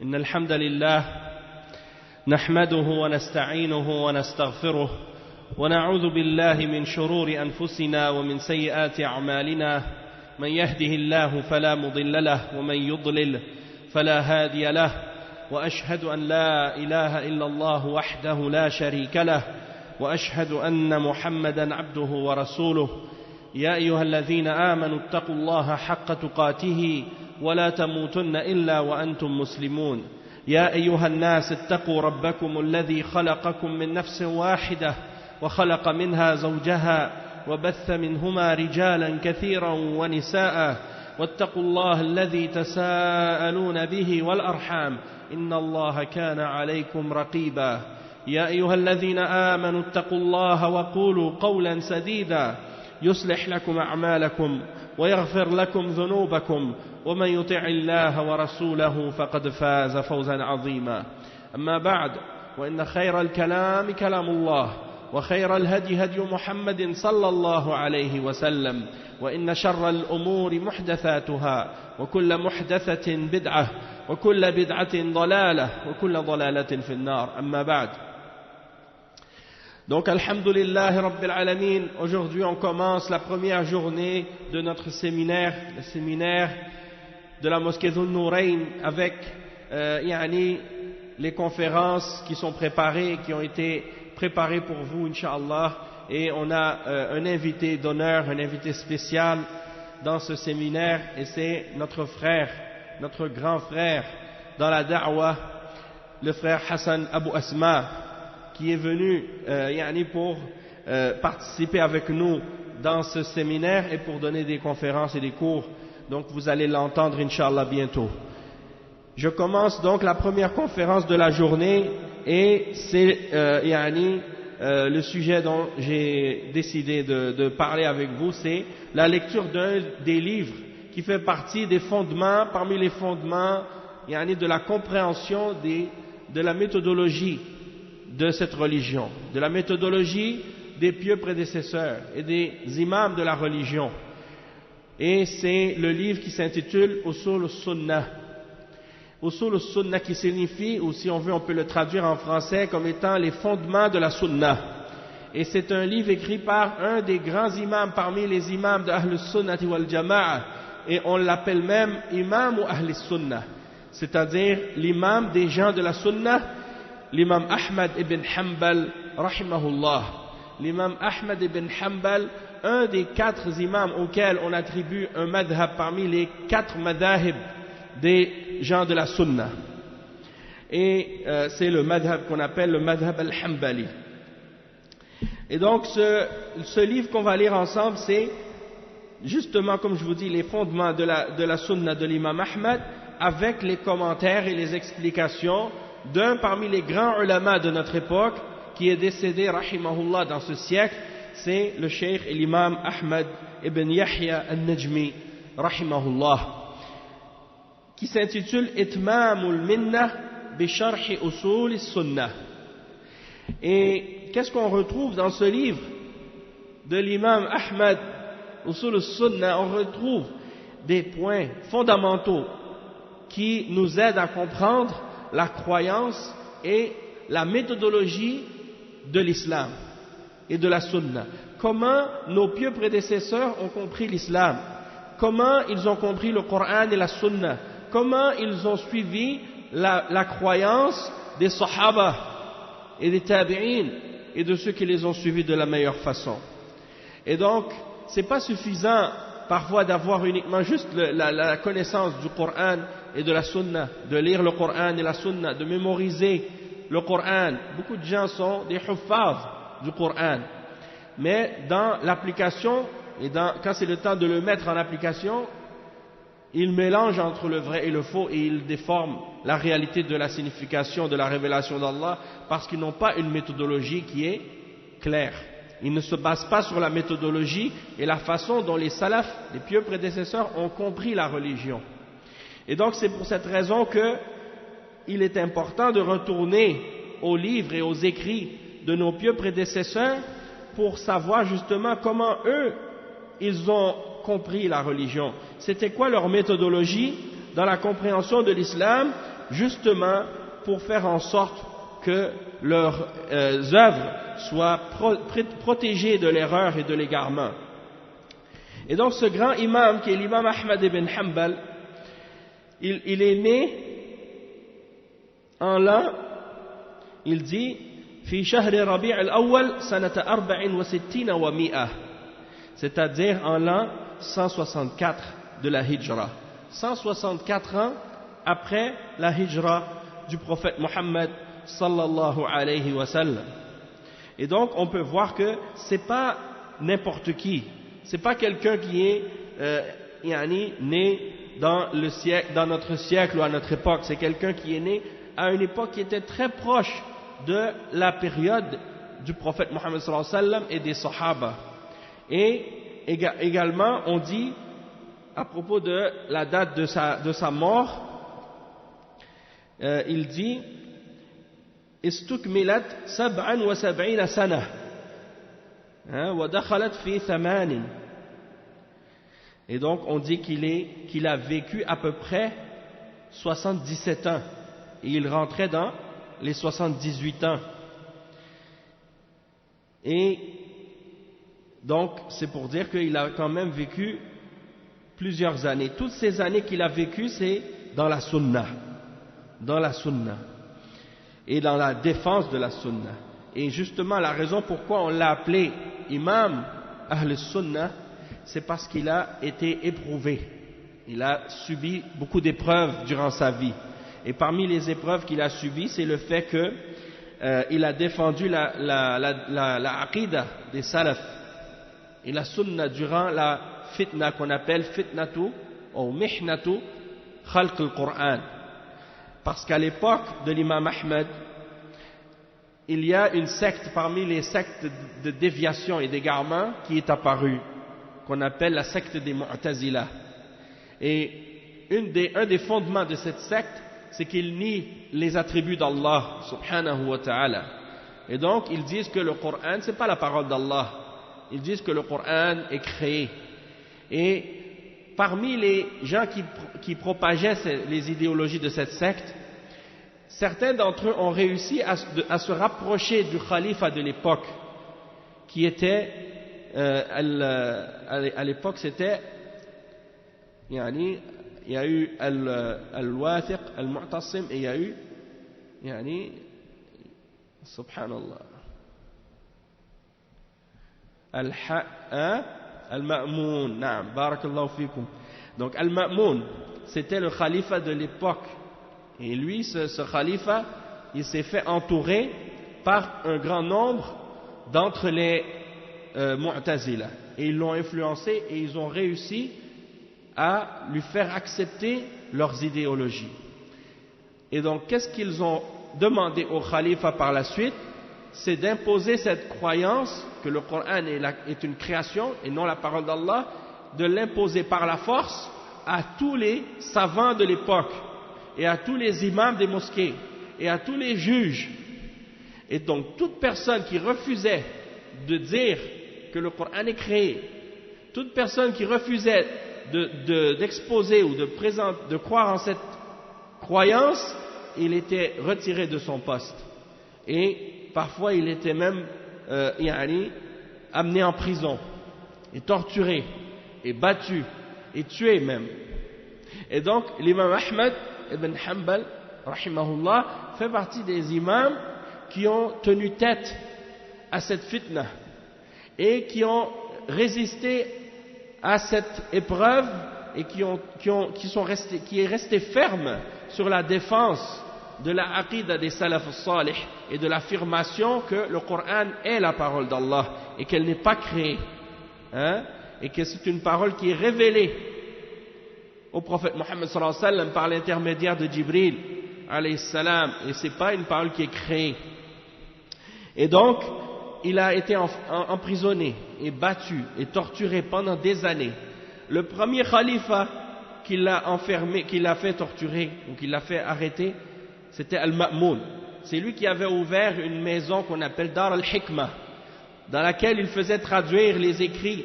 إن الحمد لله نحمده ونستعينه ونستغفره ونعوذ بالله من شرور أنفسنا ومن سيئات أعمالنا من يهده الله فلا مضل له ومن يضلل فلا هادي له وأشهد أن لا إله إلا الله وحده لا شريك له وأشهد أن محمدا عبده ورسوله يا أيها الذين آمنوا اتقوا الله حق تقاته ولا تموتن إلا وأنتم مسلمون يا أيها الناس اتقوا ربكم الذي خلقكم من نفس واحدة وخلق منها زوجها وبث منهما رجالا كثيرا ونساء واتقوا الله الذي تساءلون به والأرحام إن الله كان عليكم رقيبا يا أيها الذين آمنوا اتقوا الله وقولوا قولا سديدا يصلح لكم أعمالكم ويغفر لكم ذنوبكم ومن يطع الله ورسوله فقد فاز فوزا عظيما أما بعد وإن خير الكلام كلام الله وخير الهدي هدي محمد صلى الله عليه وسلم وإن شر الأمور محدثاتها وكل محدثة بدعة وكل بدعة ضلالة وكل ضلالة في النار أما بعد. Donc, alhamdulillah Rabbil Alamin, aujourd'hui on commence la première journée de notre séminaire, le séminaire de la mosquée Dhun Nourayn avec les conférences qui sont préparées, qui ont été préparées pour vous, Inch'Allah, et on a un invité d'honneur, un invité spécial dans ce séminaire, et c'est notre frère, notre grand frère dans la da'wah, le frère Hassan Abu Asma, qui est venu pour participer avec nous dans ce séminaire et pour donner des conférences et des cours. Donc vous allez l'entendre Inch'Allah bientôt. Je commence donc la première conférence de la journée et c'est le sujet dont j'ai décidé de parler avec vous, c'est la lecture d'un des livres qui fait partie des fondements, parmi les fondements de la compréhension de la méthodologie de cette religion, de la méthodologie des pieux prédécesseurs et des imams de la religion. Et c'est le livre qui s'intitule Usul al-Sunnah. Usul al-Sunnah qui signifie, ou si on veut on peut le traduire en français comme étant les fondements de la Sunnah. Et c'est un livre écrit par un des grands imams parmi les imams de Ahl Sunnah wal Jama'a, et on l'appelle même imam ou Ahl Sunnah, c'est-à-dire l'imam des gens de la Sunnah, l'imam Ahmad ibn Hanbal rahimahullah. L'imam Ahmad ibn Hanbal, un des 4 imams auxquels on attribue un madhab parmi les 4 madhahib des gens de la Sunna. Et c'est le madhab qu'on appelle le madhab al-Hanbali. Et donc ce livre qu'on va lire ensemble, c'est justement, comme je vous dis, les fondements de la Sunna de l'imam Ahmad, avec les commentaires et les explications d'un parmi les grands ulama de notre époque, qui est décédé, rahimahullah, dans ce siècle, c'est le cheikh et l'imam Ahmad ibn Yahya al-Najmi, rahimahullah, qui s'intitule Itmamul Minnah bi Sharhi Usul al-Sunnah. Et qu'est-ce qu'on retrouve dans ce livre de l'imam Ahmad, Usul al-Sunnah? On retrouve des points fondamentaux qui nous aident à comprendre la croyance et la méthodologie de l'islam et de la sunna. Comment nos pieux prédécesseurs ont compris l'islam, comment ils ont compris le Coran et la sunna, comment ils ont suivi la croyance des sahaba et des tabi'in et de ceux qui les ont suivis de la meilleure façon. Et donc, c'est pas suffisant parfois d'avoir uniquement juste la connaissance du Coran et de la Sunna, de lire le Coran et la Sunna, de mémoriser le Coran. Beaucoup de gens sont des huffaz du Coran. Mais dans l'application, et quand c'est le temps de le mettre en application, ils mélangent entre le vrai et le faux et ils déforment la réalité de la signification de la révélation d'Allah parce qu'ils n'ont pas une méthodologie qui est claire. Ils ne se basent pas sur la méthodologie et la façon dont les salafs, les pieux prédécesseurs, ont compris la religion. Et donc c'est pour cette raison qu'il est important de retourner aux livres et aux écrits de nos pieux prédécesseurs pour savoir justement comment eux, ils ont compris la religion. C'était quoi leur méthodologie dans la compréhension de l'islam justement pour faire en sorte que leurs œuvres soient protégées de l'erreur et de l'égarement. Et donc ce grand imam qui est l'imam Ahmad ibn Hanbal, il est né en l'an, il dit في شهر ربيع الأول سنة 64 و100, c'est-à-dire en l'an 164 de la Hijra, 164 ans après la Hijra du prophète Mohammed sallallahu alayhi wa sallam. Et donc on peut voir que c'est pas n'importe qui, c'est pas quelqu'un qui est né dans notre siècle ou à notre époque, c'est quelqu'un qui est né à une époque qui était très proche de la période du prophète Mohammed sallallahu alayhi wa sallam et des Sahaba. Et également on dit à propos de la date de sa mort, il dit استكملت 77 سنة ودخلت في 8. Et donc on dit qu'il a vécu à peu près 77 ans et il rentrait dans les 78 ans. Et donc c'est pour dire qu'il a quand même vécu plusieurs années. Toutes ces années qu'il a vécues, c'est dans la sunna, et dans la défense de la sunna. Et justement la raison pourquoi on l'a appelé imam Ahl Sunnah, c'est parce qu'il a été éprouvé, il a subi beaucoup d'épreuves durant sa vie. Et parmi les épreuves qu'il a subies, c'est le fait qu'il a défendu la aqida des salaf et la sunna durant la fitna qu'on appelle fitnatu ou mihnatu khalq al-Qur'an. Parce qu'à l'époque de l'imam Ahmed, il y a une secte parmi les sectes de déviation et d'égarement qui est apparue, qu'on appelle la secte des Mu'tazila. Et un des fondements de cette secte, c'est qu'ils nient les attributs d'Allah subhanahu wa ta'ala. Et donc ils disent que le Coran, c'est pas la parole d'Allah. Ils disent que le Coran est créé. Et parmi les gens qui propageaient les idéologies de cette secte, certains d'entre eux ont réussi à se rapprocher du khalifa de l'époque, qui était, à l'époque c'était, il y a eu Al-Wathiq, Al-Mu'tasim, et il y a eu, subhanallah, Al-Ma'moun, naam, barakallahu fikum. Donc Al-Ma'moun, c'était le khalifa de l'époque. Et lui, ce khalifa, il s'est fait entourer par un grand nombre d'entre les Mu'tazila. Et ils l'ont influencé et ils ont réussi à lui faire accepter leurs idéologies. Et donc, qu'est-ce qu'ils ont demandé au khalifa par la suite? C'est d'imposer cette croyance que le Coran est une création et non la parole d'Allah, de l'imposer par la force à tous les savants de l'époque et à tous les imams des mosquées et à tous les juges. Et donc toute personne qui refusait de dire que le Coran est créé, toute personne qui refusait d'exposer ou de croire en cette croyance, il était retiré de son poste. Et parfois il était même amené en prison, et torturé, et battu, et tué même. Et donc l'imam Ahmad ibn Hanbal, rahimahullah, fait partie des imams qui ont tenu tête à cette fitna, et qui ont résisté à cette épreuve, et qui est resté ferme sur la défense de la aqida des salaf salih et de l'affirmation que le Coran est la parole d'Allah et qu'elle n'est pas créée, et que c'est une parole qui est révélée au prophète Mohammed sallallahu alayhi wa sallam par l'intermédiaire de Jibril alayhi salam, et c'est pas une parole qui est créée. Et donc il a été emprisonné et battu et torturé pendant des années. Le premier khalifa qui l'a enfermé, qui l'a fait torturer ou qui l'a fait arrêter, c'était Al-Ma'moun. C'est lui qui avait ouvert une maison qu'on appelle Dar al-Hikmah, dans laquelle il faisait traduire les écrits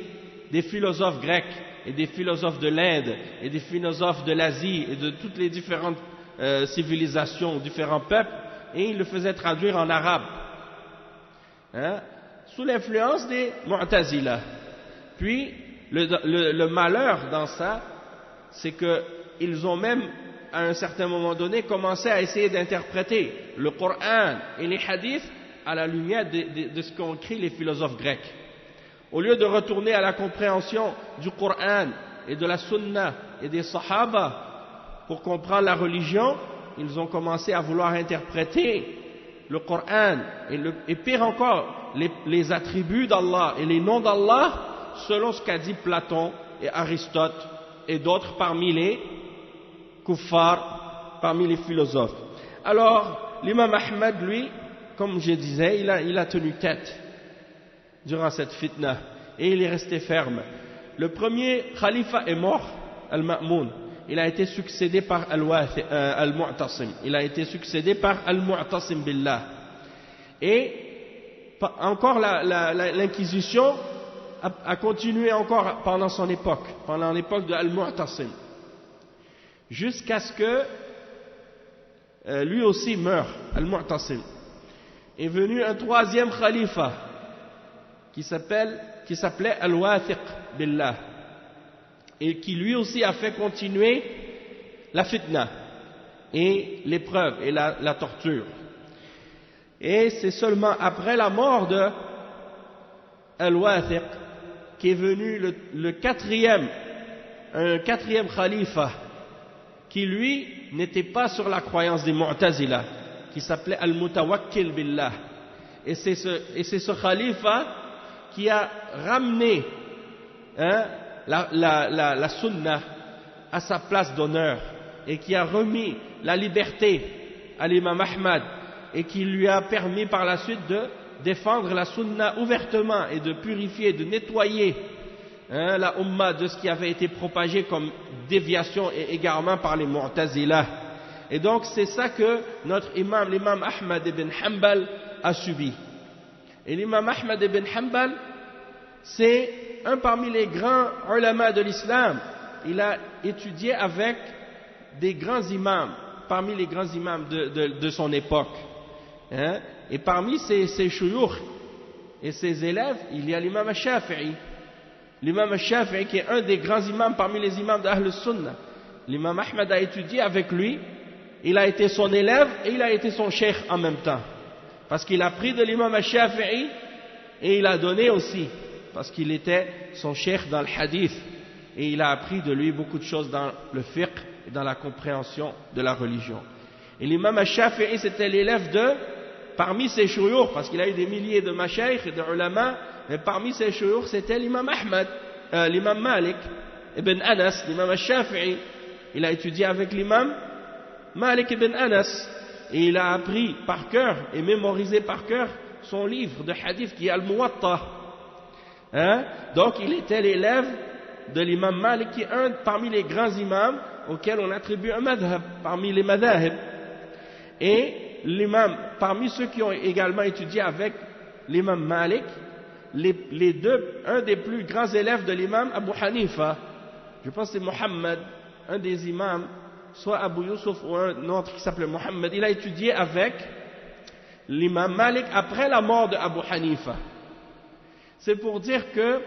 des philosophes grecs et des philosophes de l'Inde et des philosophes de l'Asie et de toutes les différentes civilisations, aux différents peuples, et il le faisait traduire en arabe, hein, sous l'influence des Mu'tazila. Puis le malheur dans ça, c'est qu'ils ont même à un certain moment donné commencé à essayer d'interpréter le Coran et les hadiths à la lumière de ce qu'ont écrit les philosophes grecs. Au lieu de retourner à la compréhension du Coran et de la Sunna et des Sahaba pour comprendre la religion, ils ont commencé à vouloir interpréter le Coran et pire encore, les attributs d'Allah et les noms d'Allah selon ce qu'a dit Platon et Aristote et d'autres parmi les kuffars, parmi les philosophes. Alors, l'imam Ahmad, lui, comme je disais, il a tenu tête durant cette fitna et il est resté ferme. Le premier khalifa est mort, Al-Ma'moun. Il a été succédé par Al-Mu'tasim. Il a été succédé par Al-Mu'tasim Billah. Et encore l'inquisition a continué encore pendant son époque, pendant l'époque de Al-Mu'tasim, jusqu'à ce que lui aussi meure, Al-Mu'tasim. Est venu un troisième khalifa qui s'appelait Al-Wathiq Billah et qui lui aussi a fait continuer la fitna et l'épreuve et la torture. Et c'est seulement après la mort de Al-Wathiq qu'est venu un quatrième khalifa qui lui n'était pas sur la croyance des Mu'tazila, qui s'appelait Al-Mutawakkil Billah. Et c'est ce khalifa qui a ramené la sunna à sa place d'honneur et qui a remis la liberté à l'imam Ahmad et qui lui a permis par la suite de défendre la sunna ouvertement et de purifier, de nettoyer la umma de ce qui avait été propagé comme déviation et égarement par les Mu'tazila. Et donc c'est ça que notre imam, l'imam Ahmad ibn Hanbal, a subi. Et l'imam Ahmad ibn Hanbal, c'est un parmi les grands ulama de l'islam. Il a étudié avec des grands imams, parmi les grands imams de son époque. Et parmi ses shuyukh et ses élèves, il y a l'imam al-Shafi'i. L'imam al-Shafi'i qui est un des grands imams parmi les imams d'Ahl Sunnah. L'imam Ahmad a étudié avec lui, il a été son élève et il a été son cheikh en même temps. Parce qu'il a pris de l'imam al-Shafi'i et il a donné aussi, parce qu'il était son cheikh dans le hadith. Et il a appris de lui beaucoup de choses dans le fiqh et dans la compréhension de la religion. Et l'imam al-Shafi'i c'était l'élève parmi ses shuyukh, parce qu'il a eu des milliers de mashaykh et de ulama, mais parmi ses shuyukh c'était l'imam Ahmad, l'imam Malik ibn Anas, l'imam al-Shafi'i. Il a étudié avec l'imam Malik ibn Anas et il a appris par cœur et mémorisé par cœur son livre de hadith qui est Al-Muwatta. Donc il était l'élève de l'imam Malik qui est un parmi les grands imams auxquels on attribue un madhab parmi les madhahib. Et l'imam, parmi ceux qui ont également étudié avec l'imam Malik, un des plus grands élèves de l'imam Abu Hanifa, je pense que c'est Mohammed, un des imams, soit Abu Yusuf ou un autre qui s'appelait Mohammed, il a étudié avec l'imam Malik après la mort de Abu Hanifa. C'est pour dire que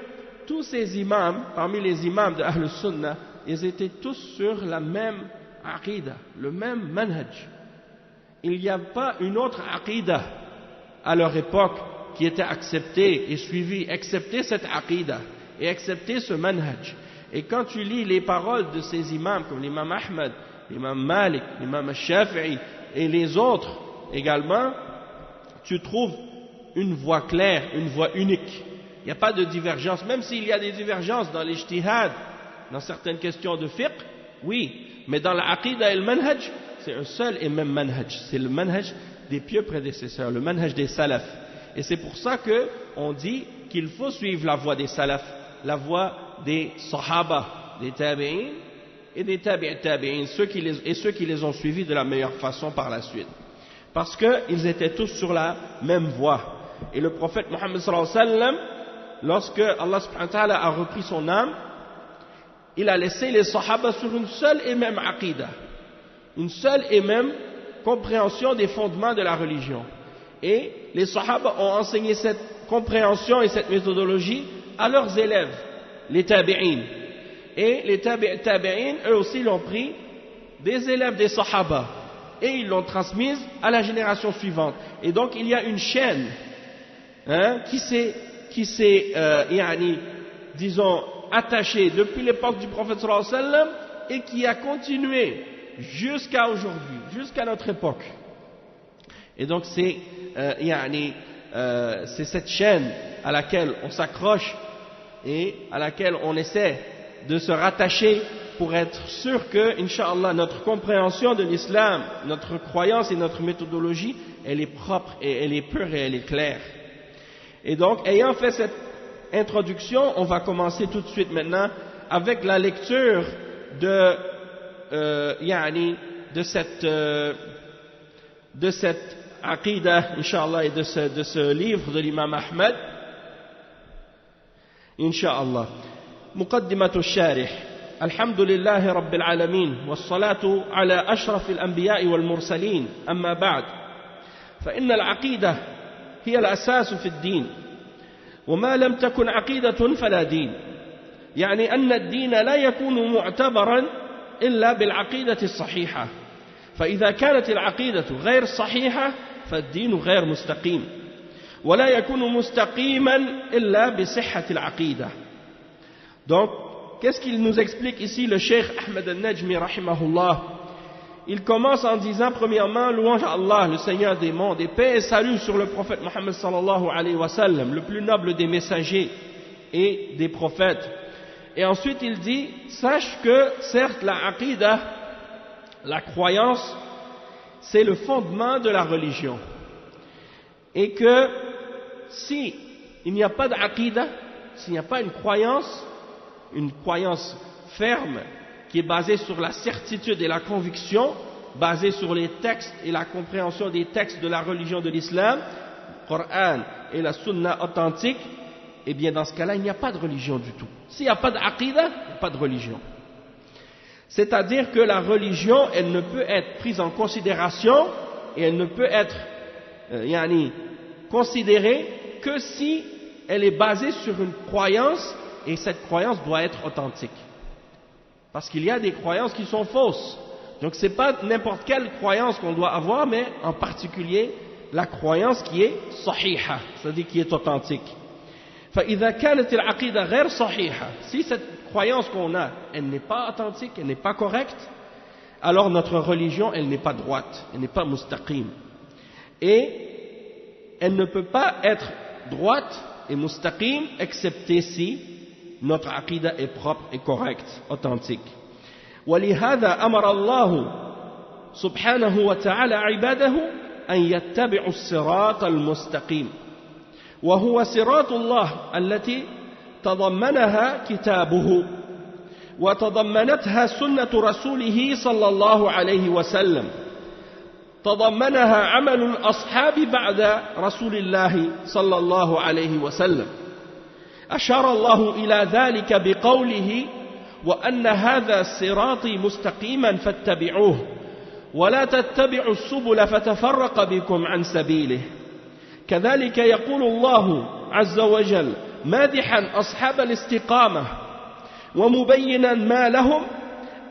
tous ces imams, parmi les imams de Ahl Sunnah, ils étaient tous sur la même aqida, le même manhaj. Il n'y a pas une autre aqida à leur époque qui était acceptée et suivie, excepté cette aqida et excepté ce manhaj. Et quand tu lis les paroles de ces imams comme l'imam Ahmad, l'imam Malik, l'imam Shafi'i et les autres également, tu trouves une voie claire, une voie unique. Il n'y a pas de divergence, même s'il y a des divergences dans l'ijtihad, dans certaines questions de fiqh, oui, mais dans l'aqida et le manhaj, c'est un seul et même manhaj, c'est le manhaj des pieux prédécesseurs, le manhaj des salafs. Et c'est pour ça qu'on dit qu'il faut suivre la voie des salafs, la voie des sahaba, des tabi'in et des tabi'in, ceux qui les ont suivis de la meilleure façon par la suite. Parce qu'ils étaient tous sur la même voie. Et le prophète Mohammed sallallahu alayhi wa sallam, lorsque Allah subhanahu wa ta'ala a repris son âme, il a laissé les sahaba sur une seule et même aqida. une seule et même compréhension des fondements de la religion. Et les Sahaba ont enseigné cette compréhension et cette méthodologie à leurs élèves, les tabi'in. Et les tabi'in, eux aussi l'ont pris des élèves des Sahaba et ils l'ont transmise à la génération suivante. Et donc il y a une chaîne qui s'est disons, attachée depuis l'époque du prophète sallallahu alayhi wa sallam et qui a continué jusqu'à aujourd'hui, jusqu'à notre époque. Et donc c'est cette chaîne à laquelle on s'accroche et à laquelle on essaie de se rattacher pour être sûr que, Inch'Allah, notre compréhension de l'islam, notre croyance et notre méthodologie, elle est propre et elle est pure et elle est claire. Et donc, ayant fait cette introduction, on va commencer tout de suite maintenant avec la lecture de cette aqidah, Inch'Allah, et de ce livre de l'imam Ahmed, Inch'Allah. مقدمة الشارح الحمد لله رب العالمين والصلاة على أشرف الأنبياء والمرسلين أما بعد فإن العقيدة هي الأساس في الدين وما لم تكن عقيدة فلا دين يعني أن الدين لا يكون معتبرا إلا بالعقيدة الصحيحة فإذا كانت العقيدة غير صحيحة فالدين غير مستقيم ولا يكون مستقيما إلا بصحة العقيدة. Donc, qu'est-ce qu'il nous explique ici le Cheikh Ahmed al-Najmi rahimahullah? Il commence en disant premièrement louange à Allah, le Seigneur des mondes, et paix et salut sur le prophète Mohammed sallallahu alayhi wa sallam, le plus noble des messagers et des prophètes. Et ensuite il dit, sache que certes la aqidah, la croyance, c'est le fondement de la religion. Et que si il n'y a pas d'aqidah, s'il n'y a pas une croyance ferme qui est basée sur la certitude et la conviction, basée sur les textes et la compréhension des textes de la religion de l'islam, le Coran et la Sunna authentique, eh bien dans ce cas-là, il n'y a pas de religion du tout. S'il n'y a pas d'aqidah, il n'y a pas de religion. C'est-à-dire que la religion, elle ne peut être prise en considération et elle ne peut être considérée que si elle est basée sur une croyance et cette croyance doit être authentique. Parce qu'il y a des croyances qui sont fausses. Donc ce n'est pas n'importe quelle croyance qu'on doit avoir, mais en particulier la croyance qui est sahiha, c'est-à-dire qui est authentique. فإذا كانت العقيدة غير صحيحة, si cette croyance qu'on a, elle n'est pas authentique, elle n'est pas correcte, alors notre religion, elle n'est pas droite, elle n'est pas mustaqim. Et elle ne peut pas être droite et mustaqim, excepté si notre aqidah est propre et correcte, authentique. ولهذا أمر الله سبحانه وتعالى عباده أن يتبعوا الصراط المستقيم وهو صراط الله التي تضمنها كتابه وتضمنتها سنة رسوله صلى الله عليه وسلم تضمنها عمل الأصحاب بعد رسول الله صلى الله عليه وسلم أشار الله إلى ذلك بقوله وأن هذا صراطي مستقيما فاتبعوه ولا تتبعوا السبل فتفرق بكم عن سبيله كذلك يقول الله عز وجل مادحا أصحاب الاستقامة ومبينا ما لهم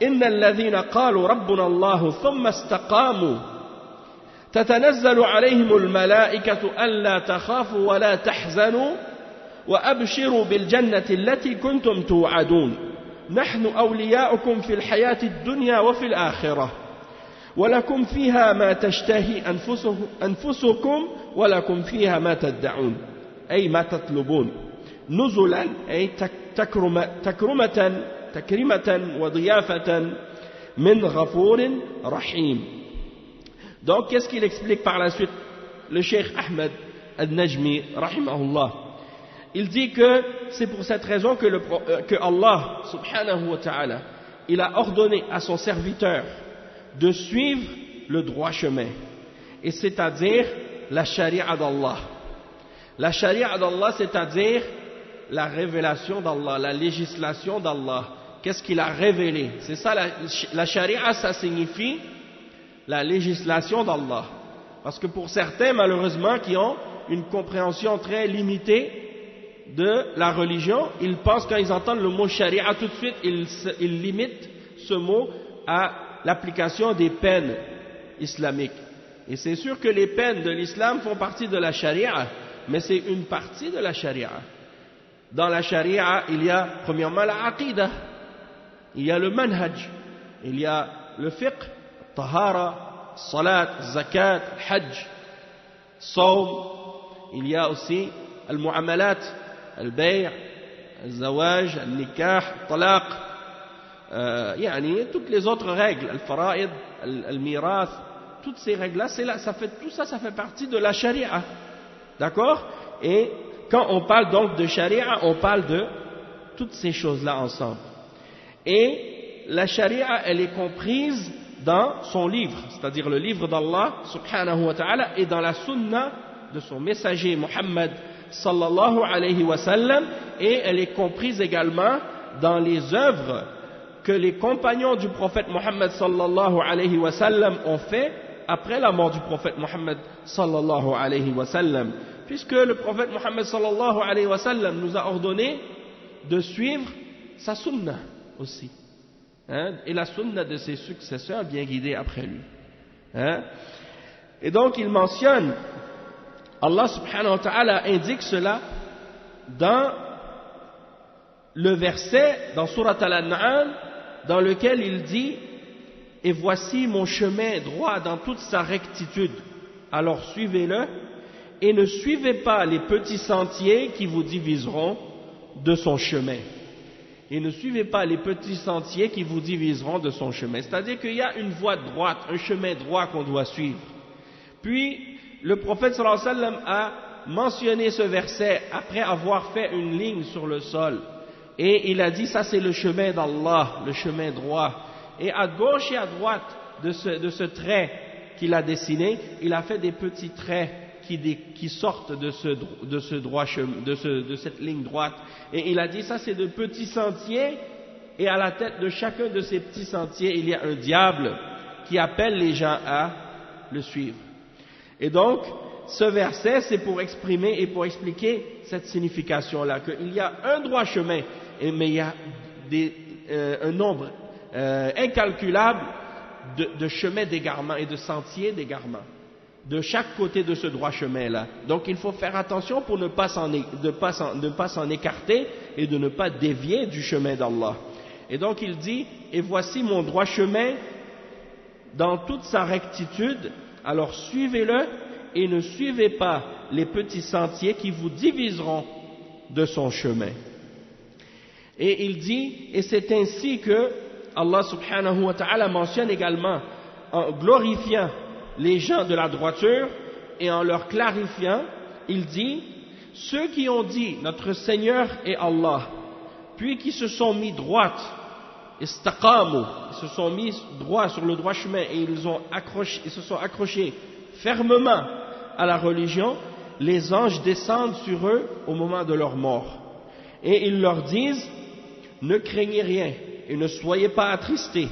إن الذين قالوا ربنا الله ثم استقاموا تتنزل عليهم الملائكة ألا تخافوا ولا تحزنوا وأبشروا بالجنة التي كنتم توعدون نحن أولياؤكم في الحياة الدنيا وفي الآخرة ولكم فيها ما تشتهي أنفسكم ولكم فيها ما تدعون أي ما تطلبون نزلا أي تكرمة وضيافة من غفور رحيم. Donc qu'est-ce qu'il explique par la suite le Cheikh Ahmed al-Najmi rahimahullah? Il dit que c'est pour cette raison que Allah subhanahu wa ta'ala il a ordonné à son serviteur de suivre le droit chemin, et c'est-à-dire la charia d'Allah. La charia d'Allah, c'est-à-dire la révélation d'Allah, la législation d'Allah. Qu'est-ce qu'il a révélé? C'est ça, la charia, ça signifie la législation d'Allah. Parce que pour certains, malheureusement, qui ont une compréhension très limitée de la religion, ils pensent quand ils entendent le mot charia, tout de suite, ils limitent ce mot à l'application des peines islamiques. Et c'est sûr que les peines de l'islam font partie de la charia, mais c'est une partie de la charia. Dans la charia, il y a premièrement la aqidah, il y a le manhaj, il y a le fiqh, tahara, salat, zakat, hajj, sawm, il y a aussi al-mu'amalat, al-bay', al-zawaj, al-nikah, al-talaq, toutes les autres règles, al-fara'id, al-mirath, toutes ces règles-là, tout ça, ça fait partie de la charia. D'accord? Et quand on parle donc de charia, on parle de toutes ces choses-là ensemble. Et la charia, elle est comprise dans son livre, c'est-à-dire le livre d'Allah, subhanahu wa ta'ala, et dans la sunna de son messager, Muhammad, sallallahu alayhi wa sallam, et elle est comprise également dans les œuvres que les compagnons du prophète Muhammad, sallallahu alayhi wa sallam, ont fait après la mort du prophète Muhammad sallallahu alayhi wa sallam, puisque le prophète Muhammad sallallahu alayhi wa sallam nous a ordonné de suivre sa sunna aussi, et la sunna de ses successeurs bien guidés après lui. Et donc il mentionne, Allah subhanahu wa ta'ala indique cela dans le verset, dans Surat Al-An'am, dans lequel il dit: et voici mon chemin droit dans toute sa rectitude, alors suivez-le, et ne suivez pas les petits sentiers qui vous diviseront de son chemin. Et ne suivez pas les petits sentiers qui vous diviseront de son chemin. C'est-à-dire qu'il y a une voie droite, un chemin droit qu'on doit suivre. Puis, le prophète sallallahu alayhi wa sallam a mentionné ce verset après avoir fait une ligne sur le sol. Et il a dit, ça c'est le chemin d'Allah, le chemin droit. Et à gauche et à droite de ce trait qu'il a dessiné, il a fait des petits traits qui sortent de cette ligne droite. Et il a dit, ça c'est de petits sentiers, et à la tête de chacun de ces petits sentiers, il y a un diable qui appelle les gens à le suivre. Et donc, ce verset, c'est pour exprimer et pour expliquer cette signification-là, qu'il y a un droit chemin, mais il y a un nombre incalculable de chemins d'égarement et de sentiers d'égarement de chaque côté de ce droit chemin-là. Donc il faut faire attention pour ne pas s'en écarter et de ne pas dévier du chemin d'Allah. Et donc il dit, et voici mon droit chemin dans toute sa rectitude, alors suivez-le et ne suivez pas les petits sentiers qui vous diviseront de son chemin. Et il dit, et c'est ainsi que Allah subhanahu wa ta'ala mentionne également, en glorifiant les gens de la droiture et en leur clarifiant, il dit, ceux qui ont dit notre Seigneur est Allah, puis qui se sont mis droite, istaqamu, ils se sont mis droit sur le droit chemin et ils se sont accrochés fermement à la religion, les anges descendent sur eux au moment de leur mort. Et ils leur disent, ne craignez rien et ne soyez pas attristés,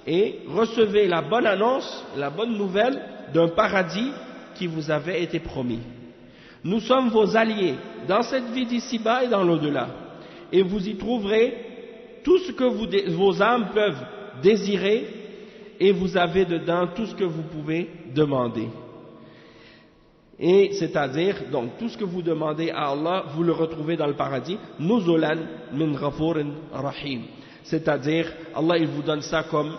et recevez la bonne annonce, la bonne nouvelle d'un paradis qui vous avait été promis. Nous sommes vos alliés dans cette vie d'ici-bas et dans l'au-delà, et vous y trouverez tout ce que vos âmes peuvent désirer, et vous avez dedans tout ce que vous pouvez demander. Et c'est-à-dire, donc, tout ce que vous demandez à Allah, vous le retrouvez dans le paradis. Nuzulan min ghafurin rahim. C'est-à-dire, Allah, il vous donne ça comme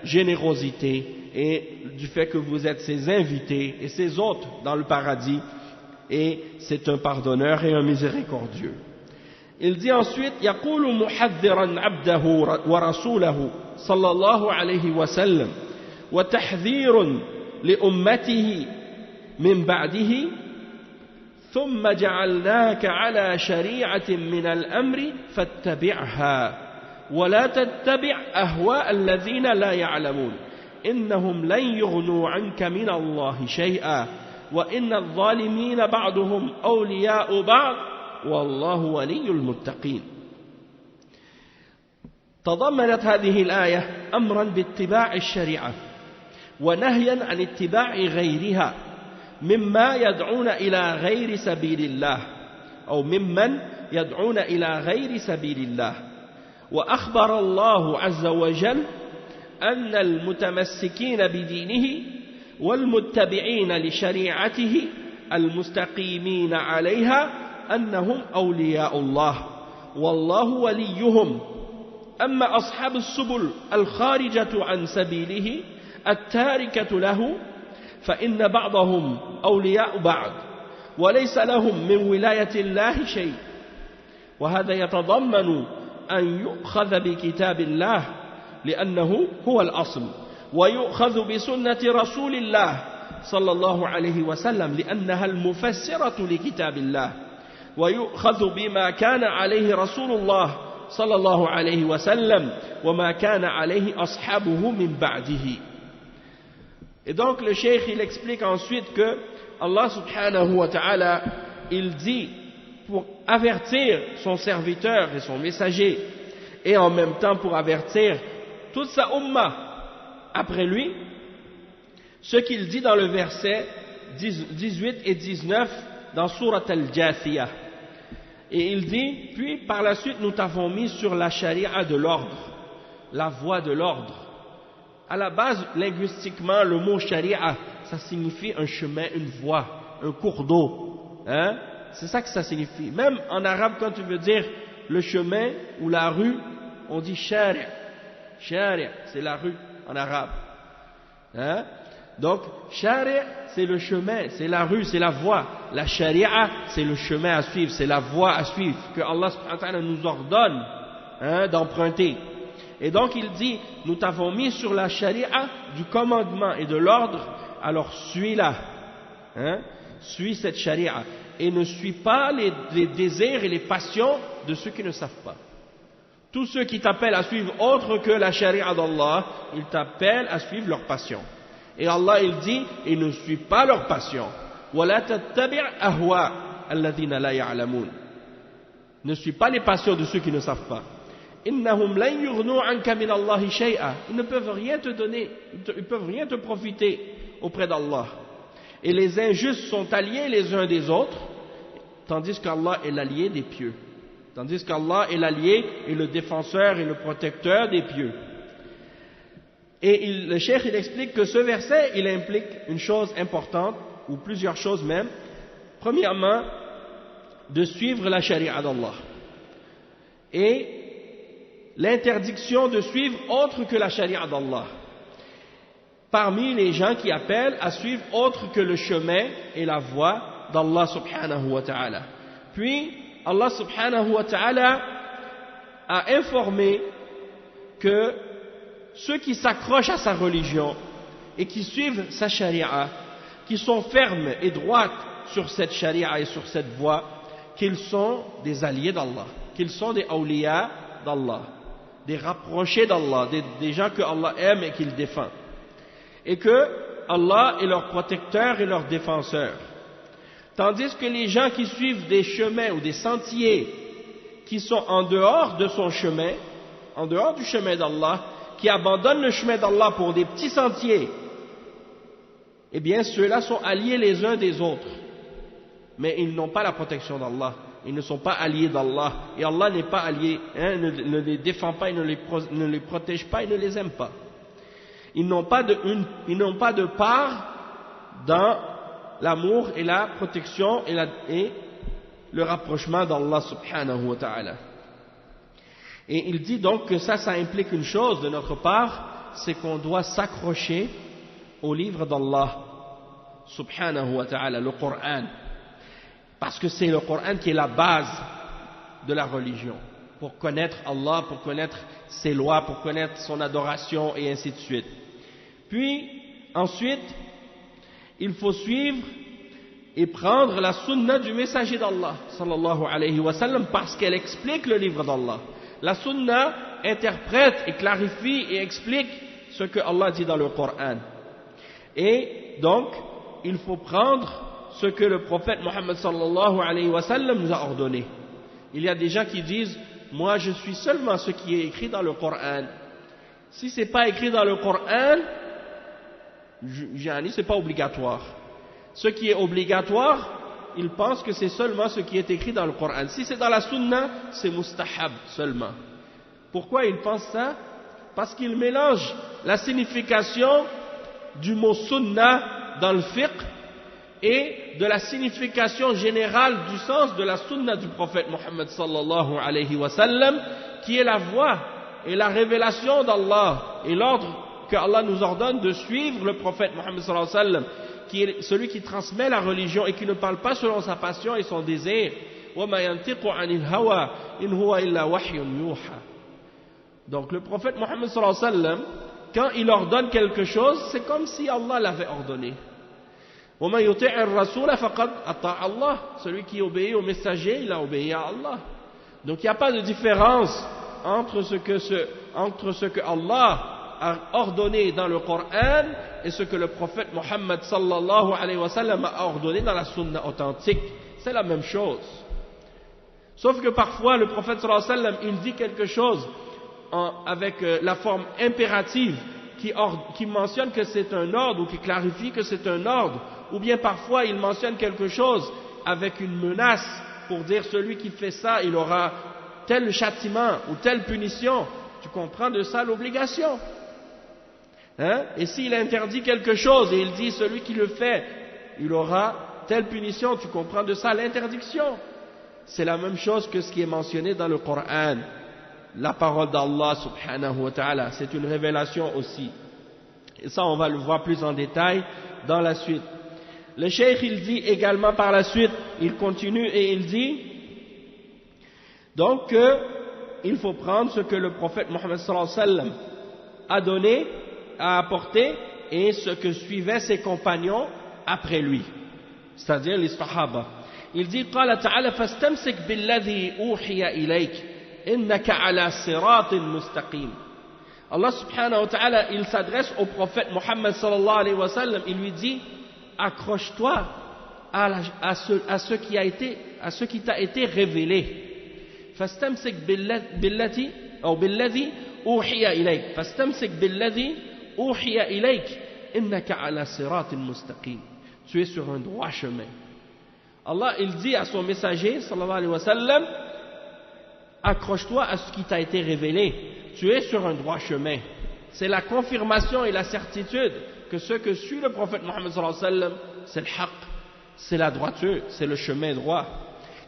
générosité, et du fait que vous êtes ses invités et ses hôtes dans le paradis, et c'est un pardonneur et un miséricordieux. Il dit ensuite, يقول محذرا عبده ورسوله صلى الله عليه وسلم وتحذير لأمته من بعده ثم جعلناك على شريعة من الأمر فاتبعها ولا تتبع أهواء الذين لا يعلمون إنهم لن يغنوا عنك من الله شيئا وإن الظالمين بعضهم أولياء بعض والله ولي المتقين. تضمنت هذه الآية أمرا باتباع الشريعة ونهيا عن اتباع غيرها مما يدعون إلى غير سبيل الله أو ممن يدعون إلى غير سبيل الله. وأخبر الله عز وجل أن المتمسكين بدينه والمتبعين لشريعته المستقيمين عليها أنهم أولياء الله والله وليهم. أما أصحاب السبل الخارجة عن سبيله التاركة له فإن بعضهم أولياء بعض وليس لهم من ولاية الله شيء. وهذا يتضمن أن يؤخذ بكتاب الله لأنه هو الأصل، ويؤخذ بسنة رسول الله صلى الله عليه وسلم لأنها المفسرة لكتاب الله، ويؤخذ بما كان عليه رسول الله صلى الله عليه وسلم وما كان عليه أصحابه من بعده. Et donc le cheikh il explique ensuite que Allah subhanahu wa ta'ala il dit pour avertir son serviteur et son messager et en même temps pour avertir toute sa umma après lui, ce qu'il dit dans le verset 18 et 19 dans Surat Al-Jathiyah. Et il dit, puis par la suite nous t'avons mis sur la charia de l'ordre, la voie de l'ordre. À la base, linguistiquement, le mot charia, ça signifie un chemin, une voie, un cours d'eau. Hein? C'est ça que ça signifie. Même en arabe, quand tu veux dire le chemin ou la rue, on dit shari'. Shari', c'est la rue en arabe. Hein? Donc, shari' c'est le chemin, c'est la rue, c'est la voie. La sharia, c'est le chemin à suivre, c'est la voie à suivre que Allah subhanahu wa ta'ala nous ordonne d'emprunter. Et donc il dit, nous t'avons mis sur la sharia du commandement et de l'ordre, alors suis-la, suis cette sharia et ne suis pas les désirs et les passions de ceux qui ne savent pas. Tous ceux qui t'appellent à suivre autre que la sharia d'Allah, ils t'appellent à suivre leurs passions. Et Allah il dit, et ne suis pas leurs passions. وَلَا تَتَّبِعْ أَهْوَاءَ الَّذِينَ لَا يَعْلَمُونَ. Ne suis pas les passions de ceux qui ne savent pas. إِنَّهُمْ لَنْ يُغْنُوا عَنْكَ مِنَ اللَّهِ شَيْئًا. Ils ne peuvent rien te donner, ils ne peuvent rien te profiter auprès d'Allah. Et les injustes sont alliés les uns des autres, tandis qu'Allah est l'allié des pieux. Tandis qu'Allah est l'allié et le défenseur et le protecteur des pieux. Et le cheikh il explique que ce verset il implique une chose importante, ou plusieurs choses même. Premièrement, de suivre la charia d'Allah. Et l'interdiction de suivre autre que la charia d'Allah. Parmi les gens qui appellent à suivre autre que le chemin et la voie d'Allah subhanahu wa ta'ala. Puis, Allah subhanahu wa ta'ala a informé que ceux qui s'accrochent à sa religion et qui suivent sa charia, qui sont fermes et droites sur cette charia et sur cette voie, qu'ils sont des alliés d'Allah, qu'ils sont des awliya d'Allah, des rapprochés d'Allah, des gens que Allah aime et qu'il défend. Et que Allah est leur protecteur et leur défenseur. Tandis que les gens qui suivent des chemins ou des sentiers qui sont en dehors de son chemin, en dehors du chemin d'Allah, qui abandonnent le chemin d'Allah pour des petits sentiers, eh bien ceux-là sont alliés les uns des autres. Mais ils n'ont pas la protection d'Allah. Ils ne sont pas alliés d'Allah. Et Allah n'est pas allié, ne les défend pas, il ne les protège pas, il ne les aime pas. Ils n'ont pas de part dans l'amour et la protection et le rapprochement d'Allah subhanahu wa ta'ala. Et il dit donc que ça implique une chose de notre part, c'est qu'on doit s'accrocher au livre d'Allah subhanahu wa ta'ala, le Coran. Parce que c'est le Coran qui est la base de la religion. Pour connaître Allah, pour connaître ses lois, pour connaître son adoration et ainsi de suite. Puis, ensuite, il faut suivre et prendre la sunna du messager d'Allah sallallahu alayhi wa sallam parce qu'elle explique le livre d'Allah. La sunna interprète et clarifie et explique ce que Allah dit dans le Coran. Et donc, il faut prendre ce que le prophète Mohammed sallallahu alayhi wa sallam nous a ordonné. Il y a des gens qui disent, moi je suis seulement ce qui est écrit dans le Coran. Si ce n'est pas écrit dans le Coran, c'est pas obligatoire. Ce qui est obligatoire, ils pensent que c'est seulement ce qui est écrit dans le Coran. Si c'est dans la Sunna, c'est mustahab seulement. Pourquoi ils pensent ça? Parce qu'ils mélangent la signification du mot Sunna dans le fiqh et de la signification générale du sens de la Sunna du prophète Mohammed sallallahu alayhi wa sallam, qui est la voie et la révélation d'Allah et l'ordre que Allah nous ordonne de suivre le prophète Mohammed sallallahu alayhi wa sallam, qui est celui qui transmet la religion et qui ne parle pas selon sa passion et son désir. Donc le prophète Mohammed sallallahu alayhi wa sallam, quand il ordonne quelque chose, c'est comme si Allah l'avait ordonné. Celui qui obéit au messager, il a obéi à Allah. Donc il n'y a pas de différence entre ce que Allah a ordonné dans le Coran et ce que le prophète Mohammed sallallahu alayhi wa sallam a ordonné dans la sunna authentique. C'est la même chose. Sauf que parfois le prophète sallallahu alayhi wa sallam, il dit quelque chose avec la forme impérative qui mentionne que c'est un ordre ou qui clarifie que c'est un ordre, ou bien parfois il mentionne quelque chose avec une menace pour dire celui qui fait ça, il aura tel châtiment ou telle punition. Tu comprends de ça l'obligation. Et s'il interdit quelque chose et il dit celui qui le fait, il aura telle punition, tu comprends de ça l'interdiction. C'est la même chose que ce qui est mentionné dans le Coran, la parole d'Allah subhanahu wa ta'ala, c'est une révélation aussi. Et ça on va le voir plus en détail dans la suite. Le cheikh il dit également par la suite, il continue et il dit donc il faut prendre ce que le prophète Mohammed sallallahu alayhi wa sallam a donné, a apporté, et ce que suivaient ses compagnons après lui, c'est-à-dire les sahaba. Il dit قال تعالى فاستمسك بالذي أوحي إليك إنك على صراط مستقيم. Allah subhanahu wa ta'ala, il s'adresse au prophète Mohammed sallallahu alayhi wa sallam, il lui dit accroche-toi à ce qui t'a été révélé. فاستمسك بالذي أو بالذي أوحي إليك فاستمسك بالذي أوحي إليك إنك على صراط مستقيم. Tu es sur un droit chemin. Allah il dit à son messager sallallahu alayhi wa sallam, accroche-toi à ce qui t'a été révélé, tu es sur un droit chemin. C'est la confirmation et la certitude que ce que suit le prophète Mohammed sallallahu alayhi wa sallam, c'est le haqq, c'est la droiture, c'est le chemin droit.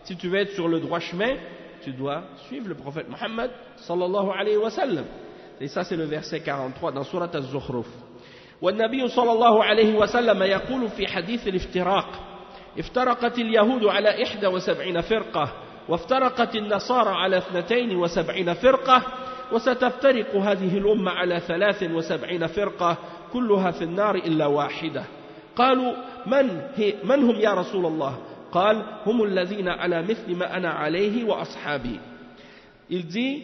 Si tu veux être sur le droit chemin, tu dois suivre le prophète Mohammed sallallahu alayhi wa sallam. Et ça c'est le verset 43 dans Surat Az-Zukhruf. والنبي صلى الله عليه وسلم يقول في حديث الافتراق افترقت اليهود على 71 فرقة وافترقت النصارى على 72 فرقة وستفترق هذه الأمة على 73 فرقة كلها في النار إلا واحدة. قالوا من هم يا رسول الله؟ قال هم الذين على مثل ما أنا عليه وأصحابي. Il dit,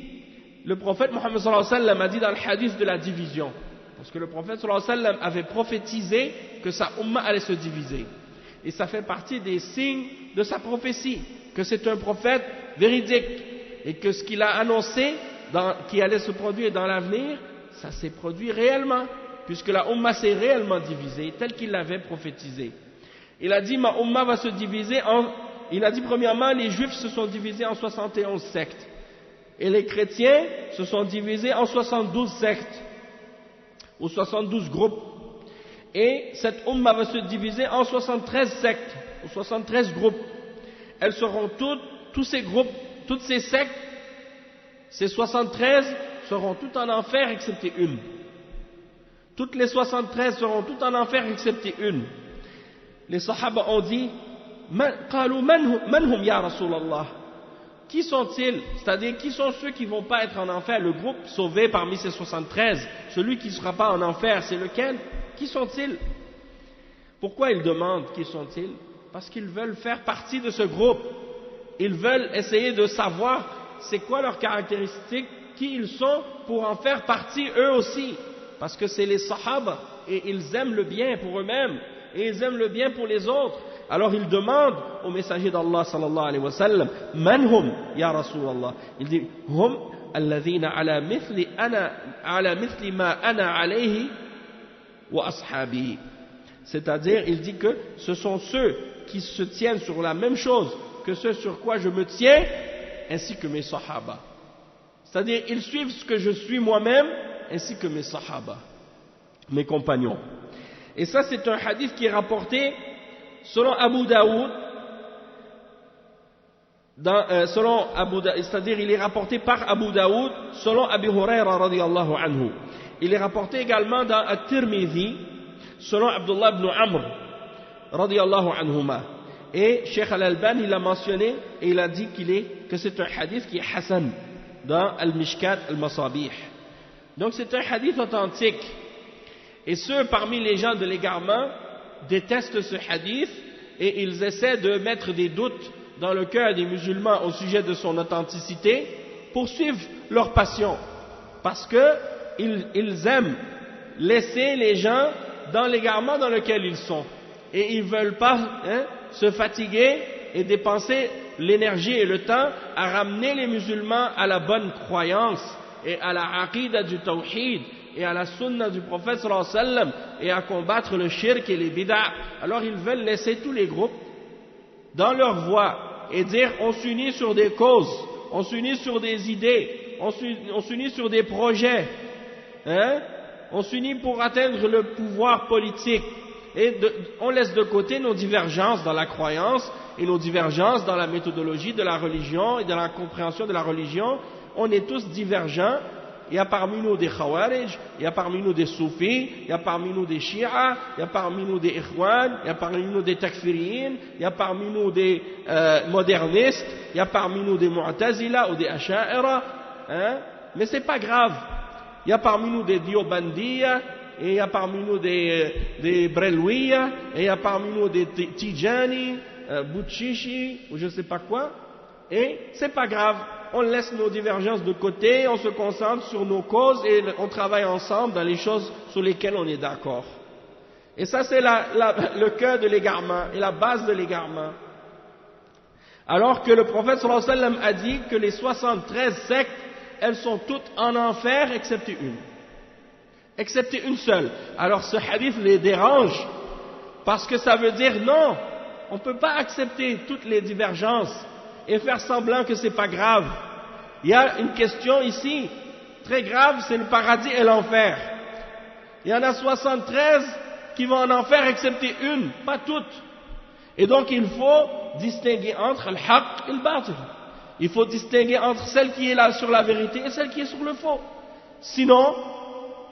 le prophète Mohammed sallallahu alayhi wa sallam a dit dans le hadith de la division, parce que le prophète sallallahu alayhi wa sallam avait prophétisé que sa umma allait se diviser. Et ça fait partie des signes de sa prophétie, que c'est un prophète véridique, et que ce qu'il a annoncé qui allait se produire dans l'avenir, ça s'est produit réellement, puisque la umma s'est réellement divisée, tel qu'il l'avait prophétisé. Il a dit, ma umma va se diviser il a dit premièrement, les juifs se sont divisés en 71 sectes, et les chrétiens se sont divisés en 72 sectes, ou 72 groupes. Et cette umma va se diviser en 73 sectes, ou 73 groupes. Elles seront tous ces groupes, toutes ces sectes, ces 73 seront toutes en enfer excepté une. Toutes les 73 seront toutes en enfer excepté une. Les sahaba ont dit, قالوا من هم يا رسول الله? Qui sont-ils? C'est-à-dire, qui sont ceux qui ne vont pas être en enfer? Le groupe sauvé parmi ces 73, celui qui ne sera pas en enfer, c'est lequel? Qui sont-ils? Pourquoi ils demandent qui sont-ils? Parce qu'ils veulent faire partie de ce groupe. Ils veulent essayer de savoir c'est quoi leurs caractéristiques, qui ils sont, pour en faire partie eux aussi. Parce que c'est les sahaba, et ils aiment le bien pour eux-mêmes, et ils aiment le bien pour les autres. Alors ils demandent au messager d'Allah sallallahu alayhi wa sallam, man hum ya Rasulallah? Il dit, hum alladhina ala mithli ma ana alayhi wa ashabi. C'est-à-dire, il dit que ce sont ceux qui se tiennent sur la même chose que ce sur quoi je me tiens, ainsi que mes sahaba. C'est-à-dire, ils suivent ce que je suis moi-même, ainsi que mes sahaba, mes compagnons. Et ça, c'est un hadith qui est rapporté selon Abu Daoud, c'est-à-dire il est rapporté par Abu Daoud selon Abi Huraira radiyallahu anhu. Il est rapporté également dans At-Tirmidhi selon Abdullah ibn Amr radiyallahu anhuma. Et Cheikh Al-Albani il l'a mentionné et il a dit que c'est un hadith qui est Hassan dans Al-Mishkat Al-Masabih. Donc c'est un hadith authentique. Et ceux parmi les gens de l'égarement détestent ce hadith et ils essaient de mettre des doutes dans le cœur des musulmans au sujet de son authenticité pour suivre leur passion. Parce qu'ils aiment laisser les gens dans l'égarement dans lequel ils sont. Et ils ne veulent pas se fatiguer et dépenser l'énergie et le temps à ramener les musulmans à la bonne croyance et à la aqidah du tawhid et à la sunna du prophète sallallahu alayhi wa sallam et à combattre le shirk et les bid'ah. Alors ils veulent laisser tous les groupes dans leur voie et dire on s'unit sur des causes, on s'unit sur des idées, on s'unit sur des projets, on s'unit pour atteindre le pouvoir politique et on laisse de côté nos divergences dans la croyance et nos divergences dans la méthodologie de la religion et dans la compréhension de la religion. On est tous divergents. Il y a parmi nous des Khawarij, il y a parmi nous des Soufis, il y a parmi nous des Shia, il y a parmi nous des Ikhwan, il y a parmi nous des Takfiriyin, il y a parmi nous des modernistes, il y a parmi nous des Mu'tazila ou des Asha'ira, mais c'est pas grave. Il y a parmi nous des Diobandiya, et il y a parmi nous des Brelwiya, et il y a parmi nous des Tijani, Bouchichi, ou je sais pas quoi, et c'est pas grave. On laisse nos divergences de côté, on se concentre sur nos causes et on travaille ensemble dans les choses sur lesquelles on est d'accord. Et ça c'est le cœur de l'égarement et la base de l'égarement. Alors que le prophète sallallahu alayhi wa sallam a dit que les 73 sectes, elles sont toutes en enfer excepté une. Excepté une seule. Alors ce hadith les dérange parce que ça veut dire non, on ne peut pas accepter toutes les divergences et faire semblant que c'est pas grave. Il y a une question ici, très grave, c'est le paradis et l'enfer. Il y en a 73 qui vont en enfer excepté une, pas toutes. Et donc il faut distinguer entre le haqq et le batil. Il faut distinguer entre celle qui est là sur la vérité et celle qui est sur le faux. Sinon,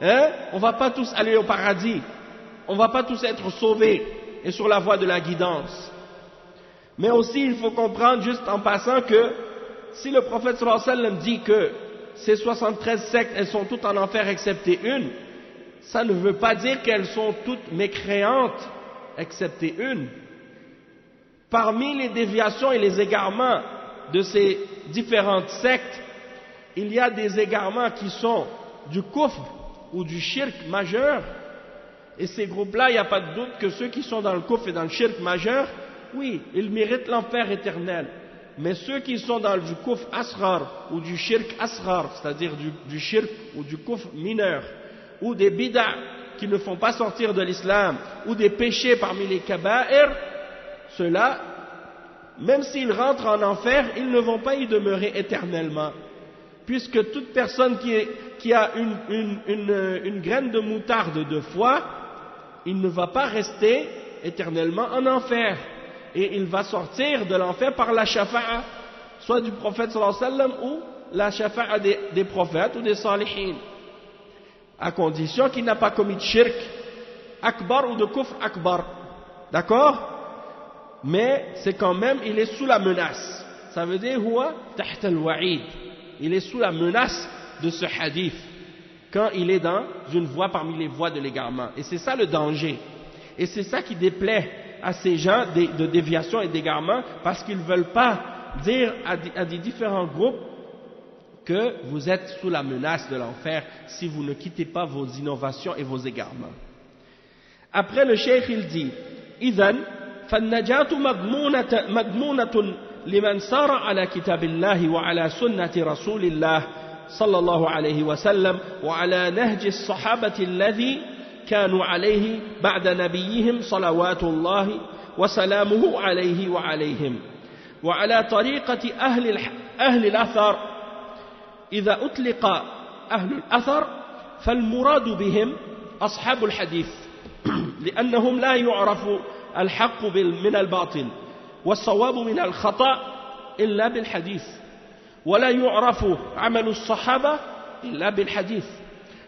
on ne va pas tous aller au paradis. On ne va pas tous être sauvés et sur la voie de la guidance. Mais aussi, il faut comprendre, juste en passant, que si le prophète sallallahu alayhi wa sallam dit que ces 73 sectes, elles sont toutes en enfer excepté une, ça ne veut pas dire qu'elles sont toutes mécréantes excepté une. Parmi les déviations et les égarements de ces différentes sectes, il y a des égarements qui sont du kufr ou du shirk majeur, et ces groupes-là, il n'y a pas de doute que ceux qui sont dans le kufr et dans le shirk majeur, oui, ils méritent l'enfer éternel. Mais ceux qui sont dans du kufr asghar ou du shirk asghar, c'est-à-dire du shirk ou du kufr mineur, ou des bid'a qui ne font pas sortir de l'islam, ou des péchés parmi les kaba'ir, ceux-là, même s'ils rentrent en enfer, ils ne vont pas y demeurer éternellement. Puisque toute personne qui a une graine de moutarde de foi, il ne va pas rester éternellement en enfer. Et il va sortir de l'enfer par la shafa'a, soit du prophète sallallahu alayhi wa sallam ou la shafa'a des prophètes ou des salihin, à condition qu'il n'a pas commis de shirk akbar ou de kufr akbar. D'accord? Mais c'est quand même, il est sous la menace. Ça veut dire huwa tahta al-wa'id. Il est sous la menace de ce hadith quand il est dans une voie parmi les voies de l'égarement. Et c'est ça le danger. Et c'est ça qui déplaît à ces gens de déviation et d'égarement, parce qu'ils ne veulent pas dire à des différents groupes que vous êtes sous la menace de l'enfer si vous ne quittez pas vos innovations et vos égarements. Après le cheikh il dit إذن فالنجاة مضمونة لمن سار على كتاب الله وعلى سنة رسول الله صلى الله عليه وسلم وعلى نهج الصحابة الذي كانوا عليه بعد نبيهم صلوات الله وسلامه عليه وعليهم وعلى طريقة أهل الأثر إذا أطلق أهل الأثر فالمراد بهم أصحاب الحديث لأنهم لا يعرف الحق من الباطل والصواب من الخطأ إلا بالحديث ولا يعرف عمل الصحابة إلا بالحديث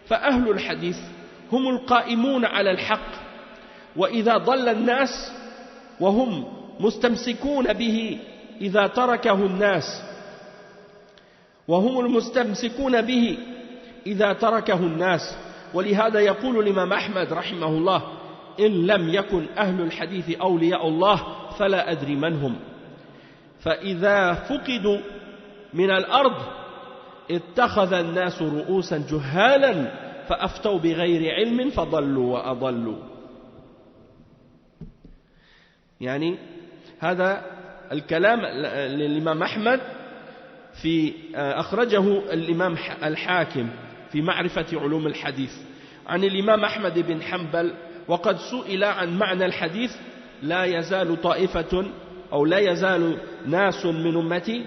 فأهل الحديث هم القائمون على الحق وإذا ضل الناس وهم مستمسكون به إذا تركه الناس وهم المستمسكون به إذا تركه الناس ولهذا يقول الإمام أحمد رحمه الله إن لم يكن أهل الحديث أولياء الله فلا أدري من هم فإذا فقدوا من الأرض اتخذ الناس رؤوسا جهالا فأفتوا بغير علم فضلوا وأضلوا يعني هذا الكلام للإمام أحمد في أخرجه الإمام الحاكم في معرفة علوم الحديث عن الإمام أحمد بن حنبل وقد سئل عن معنى الحديث لا يزال طائفة أو لا يزال ناس من أمتي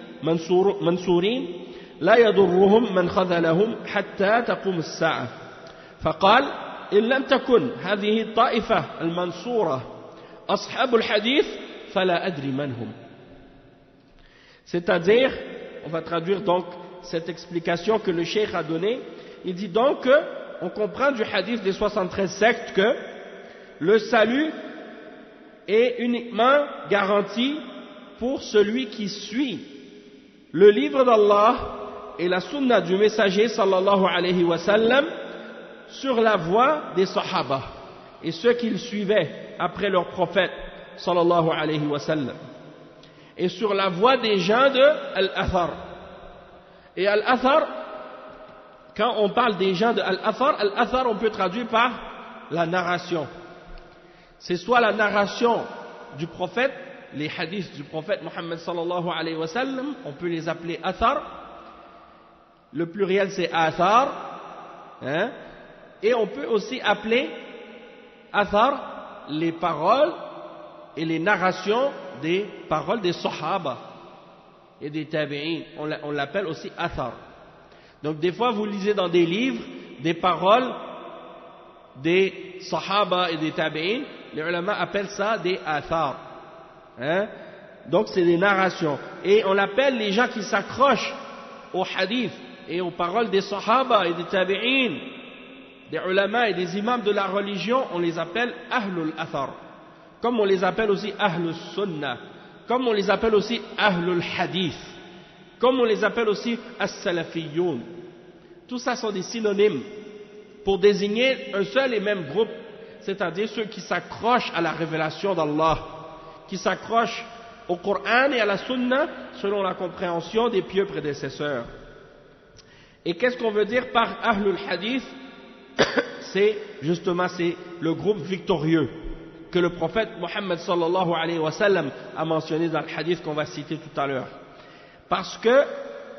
منصورين لا يضرهم من خذلهم حتى تقوم الساعة فقال إن لم تكن هذه الطائفة المنصورة أصحاب الحديث فلا أدري من هم. C'est-à-dire, on va traduire donc cette explication que le cheikh a donnée. Il dit donc on comprend du hadith des 73 sectes que le salut est uniquement garanti pour celui qui suit le livre d'Allah et la sunna du messager sallallahu alayhi wa sallam sur la voie des sahaba et ceux qui le suivaient après leur prophète sallallahu alayhi wa sallam et sur la voie des gens de Al-Athar. Et Al-Athar, quand on parle des gens de Al-Athar, Al-Athar on peut traduire par la narration. C'est soit la narration du prophète, les hadiths du prophète Mohammed sallallahu alayhi wa sallam, on peut les appeler Athar, le pluriel c'est Athar, hein? Et on peut aussi appeler Athar les paroles et les narrations des paroles des Sahaba et des Tabi'in, on l'appelle aussi Athar. Donc des fois vous lisez dans des livres des paroles des Sahaba et des Tabi'in, les ulama appellent ça des Athar, hein? Donc c'est des narrations et on appelle les gens qui s'accrochent aux hadiths et aux paroles des Sahaba et des Tabi'in, des ulama et des imams de la religion, on les appelle Ahlul Athar, comme on les appelle aussi Ahlul Sunnah, comme on les appelle aussi Ahlul Hadith, comme on les appelle aussi As-Salafiyoun. Tout ça sont des synonymes pour désigner un seul et même groupe, c'est-à-dire ceux qui s'accrochent à la révélation d'Allah, qui s'accrochent au Coran et à la Sunna selon la compréhension des pieux prédécesseurs. Et qu'est-ce qu'on veut dire par Ahlul Hadith? C'est le groupe victorieux que le prophète Mohammed sallallahu alayhi wa sallam a mentionné dans le hadith qu'on va citer tout à l'heure. Parce que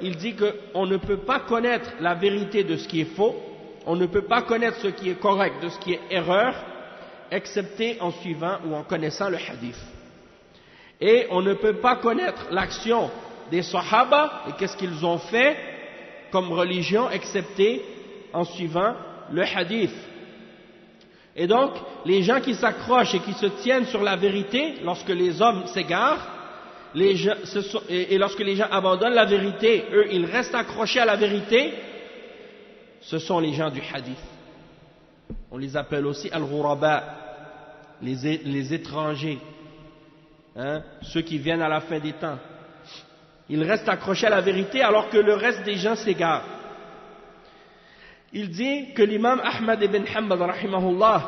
il dit qu'on ne peut pas connaître la vérité de ce qui est faux, on ne peut pas connaître ce qui est correct de ce qui est erreur, excepté en suivant ou en connaissant le hadith. Et on ne peut pas connaître l'action des Sahaba et qu'est-ce qu'ils ont fait comme religion, excepté en suivant le hadith. Et donc, les gens qui s'accrochent et qui se tiennent sur la vérité, lorsque les hommes s'égarent, et lorsque les gens abandonnent la vérité, eux, ils restent accrochés à la vérité, ce sont les gens du hadith. On les appelle aussi al-ghuraba, les étrangers, hein, ceux qui viennent à la fin des temps. Ils restent accrochés à la vérité alors que le reste des gens s'égarent. Il dit que l'imam Ahmad ibn Hanbal rahimahullah,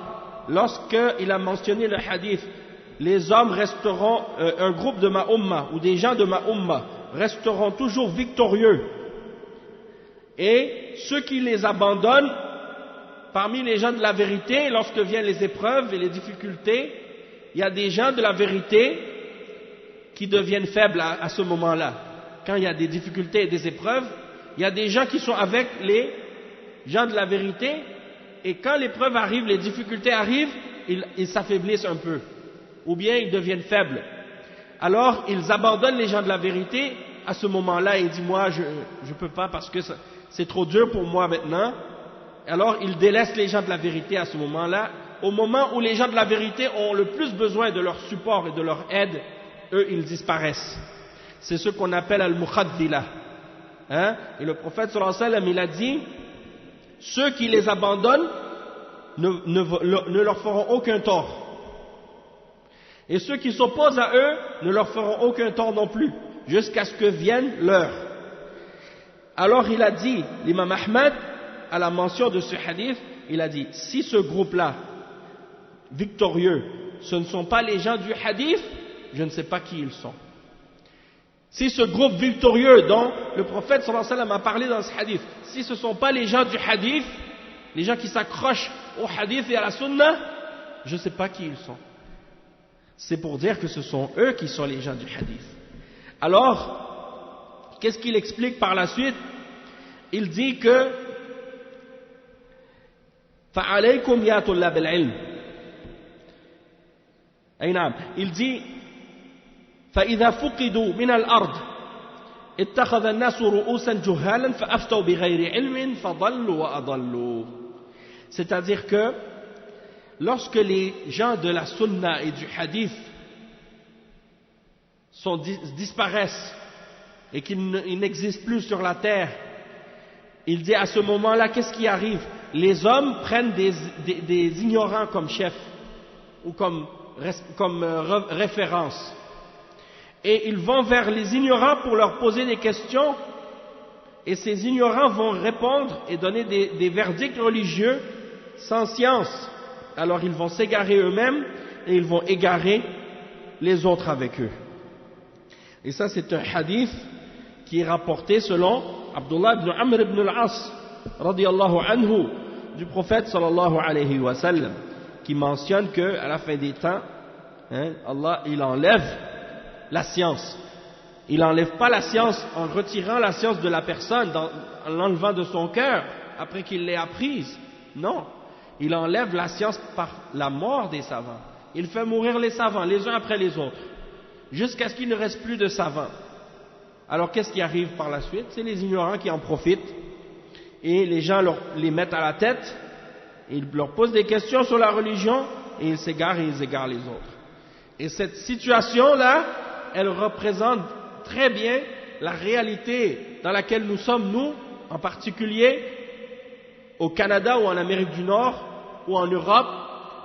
lorsqu'il a mentionné le hadith, les hommes resteront, un groupe de ma umma ou des gens de ma umma resteront toujours victorieux, et ceux qui les abandonnent parmi les gens de la vérité, lorsque viennent les épreuves et les difficultés, il y a des gens de la vérité qui deviennent faibles à ce moment-là. Quand il y a des difficultés et des épreuves, il y a des gens qui sont avec les gens de la vérité et quand l'épreuve arrive, les difficultés arrivent, ils s'affaiblissent un peu, ou bien ils deviennent faibles. Alors ils abandonnent les gens de la vérité à ce moment-là et ils disent moi je ne peux pas parce que c'est trop dur pour moi maintenant. Alors ils délaissent les gens de la vérité à ce moment-là. Au moment où les gens de la vérité ont le plus besoin de leur support et de leur aide, eux ils disparaissent. C'est ce qu'on appelle al-mukhadhila. Hein? Et le prophète sallallahu alayhi wa sallam il a dit ceux qui les abandonnent ne leur feront aucun tort. Et ceux qui s'opposent à eux ne leur feront aucun tort non plus, jusqu'à ce que vienne l'heure. Alors il a dit, l'imam Ahmad, à la mention de ce hadith, il a dit, si ce groupe-là, victorieux, ce ne sont pas les gens du hadith, je ne sais pas qui ils sont. Si ce groupe victorieux dont le prophète sallallahu alayhi wa sallam a parlé dans ce hadith, si ce ne sont pas les gens du hadith, les gens qui s'accrochent au hadith et à la sunna, je ne sais pas qui ils sont. C'est pour dire que ce sont eux qui sont les gens du hadith. Alors, qu'est-ce qu'il explique par la suite? Il dit que فَعَلَيْكُمْ يَا طُلَّابَ الْعِلْمِ. Il dit فإذا فقدوا من الأرض اتخذ الناس رؤوسا جهالا فأفتوا بغير علم فضلوا وأضلوا. C'est-à-dire que lorsque les gens de la sunna et du hadith disparaissent et qu'ils n'existent plus sur la terre, il dit à ce moment-là, qu'est-ce qui arrive? Les hommes prennent des ignorants comme chefs ou comme référence. Et ils vont vers les ignorants pour leur poser des questions, et ces ignorants vont répondre et donner des verdicts religieux sans science. Alors ils vont s'égarer eux-mêmes et ils vont égarer les autres avec eux. Et ça c'est un hadith qui est rapporté selon Abdullah ibn Amr ibn al-As radiyallahu anhu du prophète sallallahu alayhi wa sallam, qui mentionne qu'à la fin des temps, Allah il enlève la science. Il n'enlève pas la science en retirant la science de la personne, en l'enlevant de son cœur, après qu'il l'ait apprise. Non, il enlève la science par la mort des savants. Il fait mourir les savants, les uns après les autres, jusqu'à ce qu'il ne reste plus de savants. Alors qu'est-ce qui arrive par la suite? C'est les ignorants qui en profitent, et les gens les mettent à la tête, et ils leur posent des questions sur la religion, et ils s'égarent et ils égarent les autres. Et cette situation-là, elle représente très bien la réalité dans laquelle nous sommes, nous, en particulier au Canada ou en Amérique du Nord ou en Europe,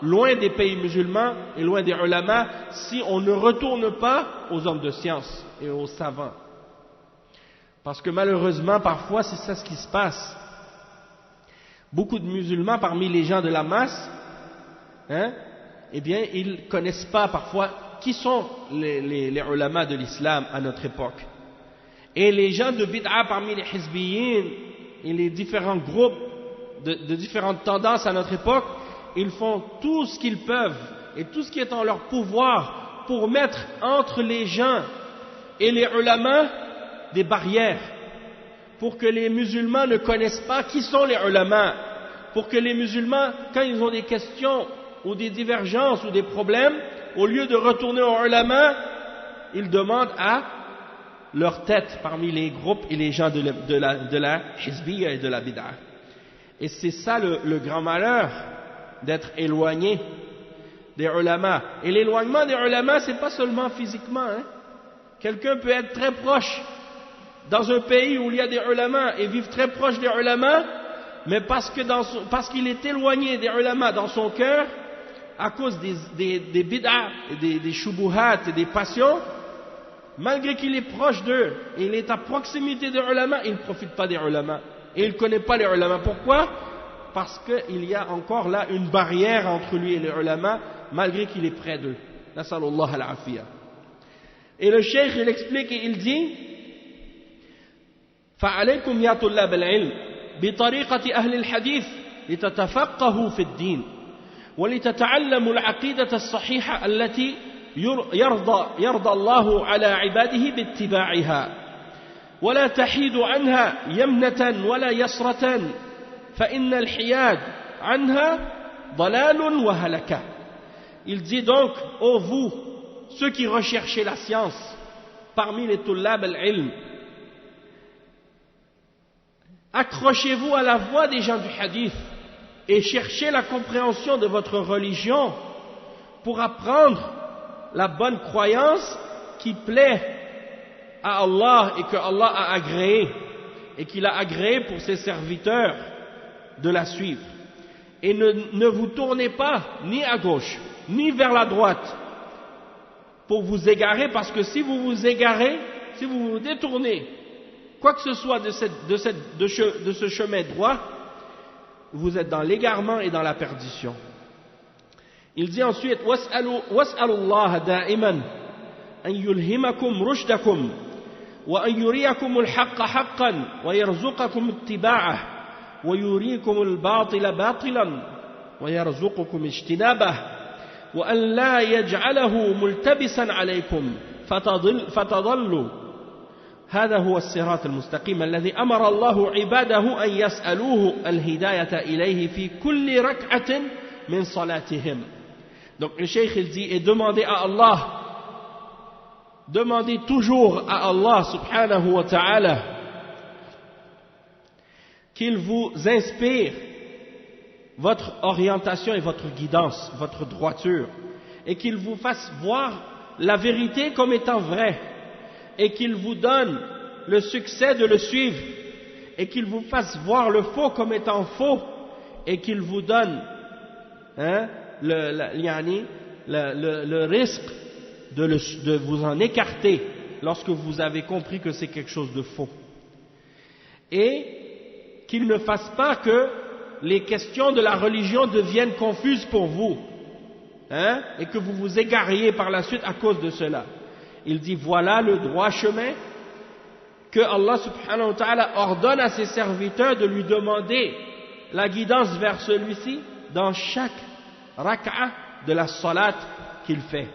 loin des pays musulmans et loin des ulama, si on ne retourne pas aux hommes de science et aux savants. Parce que malheureusement, parfois, c'est ça ce qui se passe. Beaucoup de musulmans parmi les gens de la masse, eh bien, ils ne connaissent pas parfois qui sont les ulama de l'islam à notre époque. Et les gens de bid'a parmi les hizbiyin et les différents groupes de différentes tendances à notre époque, ils font tout ce qu'ils peuvent et tout ce qui est en leur pouvoir pour mettre entre les gens et les ulama des barrières, pour que les musulmans ne connaissent pas qui sont les ulama, pour que les musulmans, quand ils ont des questions ou des divergences ou des problèmes, au lieu de retourner aux ulama, ils demandent à leur tête parmi les groupes et les gens de la hizbiyya et de la bid'a. Et c'est ça le grand malheur d'être éloigné des ulama. Et l'éloignement des ulama, c'est pas seulement physiquement. Quelqu'un peut être très proche dans un pays où il y a des ulama et vivre très proche des ulama, mais parce qu'il est éloigné des ulama dans son cœur, à cause des bid'a, des shubuhat et des passions, malgré qu'il est proche d'eux et il est à proximité des ulama, il ne profite pas des ulama et il ne connaît pas les ulama. Pourquoi? Parce qu'il y a encore là une barrière entre lui et les ulama, malgré qu'il est près d'eux. Nasallallahu al-afiyya. Et le cheikh il explique et il dit فَعَلَيْكُمْ يَا طُلَّابَ الْعِلْمِ بِطَرِيقَةِ أَهْلِ الْحَدِيثِ لِتَتَفَقَّهُوا فِي الدِّينِ ولتتعلموا العقيدة الصحيحة التي يرضى الله على عباده باتباعها ولا تحيدوا عنها يمنة ولا يسرة فإن الحياد anha dalalun wa halaka. Il dit donc, ô vous, ceux qui recherchez la science, parmi les tullab al-ilm, accrochez-vous à la voix des gens du hadith et cherchez la compréhension de votre religion pour apprendre la bonne croyance qui plaît à Allah et que Allah a agréé et qu'il a agréé pour ses serviteurs de la suivre. Et ne vous tournez pas ni à gauche ni vers la droite pour vous égarer, parce que si vous vous égarez, si vous vous détournez quoi que ce soit de ce chemin droit, vous êtes dans l'égarement et dans la perdition. Il dit ensuite وَاسْأَلُوا اللَّهَ دَائِمًا أَنْ يُلْهِمَكُمْ رُشْدَكُمْ وأن يريكم الحق حقا ويرزقكم اتباعه ويريكم الباطل باطلا ويرزقكم اجتنابه وأن لا يجعله ملتبسا عليكم فتضلوا. هذا هو الصراط المستقيم الذي أمر الله عباده أن يسألوه الهداية إليه في كل ركعة من صلاتهم. Donc le cheikh il dit, et demandez à Allah, demandez toujours à Allah subhanahu wa ta'ala qu'il vous inspire votre orientation et votre guidance, votre droiture, et qu'il vous fasse voir la vérité comme étant vraie, et qu'il vous donne le succès de le suivre, et qu'il vous fasse voir le faux comme étant faux, et qu'il vous donne le risque de vous en écarter lorsque vous avez compris que c'est quelque chose de faux. Et qu'il ne fasse pas que les questions de la religion deviennent confuses pour vous, et que vous vous égariez par la suite à cause de cela. Il dit, voilà le droit chemin que Allah subhanahu wa ta'ala ordonne à ses serviteurs de lui demander la guidance vers celui-ci dans chaque rak'a de la salat qu'il fait.